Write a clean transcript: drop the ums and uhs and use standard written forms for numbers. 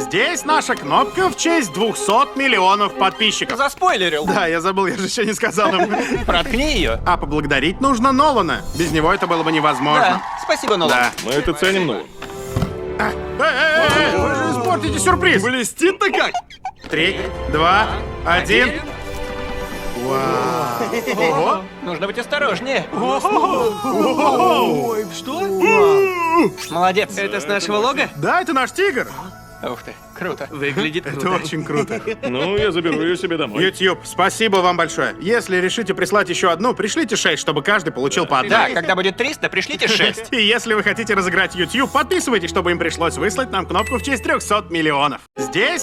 Здесь наша кнопка в честь 200 миллионов подписчиков. Заспойлерил. Да, я забыл, я же еще не сказал им. Проткни ее. А поблагодарить нужно Нолана. Без него это было бы невозможно. Да, спасибо, Нолан. Да. Мы это ценим, Нолан. Эй, вы же испортите сюрприз. Блестит-то как! 3, 2, 1. Ого. Нужно быть осторожнее. Ой, что? Молодец. Это с нашего лога? Да, это наш тигр. Ух ты, круто. Выглядит Это круто. очень круто. Ну, я заберу ее себе домой. YouTube, спасибо вам большое. Если решите прислать еще одну, пришлите 6, чтобы каждый получил по одной. Да, когда будет 300, пришлите 6. И если вы хотите разыграть YouTube, подписывайтесь, чтобы им пришлось выслать нам кнопку в честь 300 миллионов. Здесь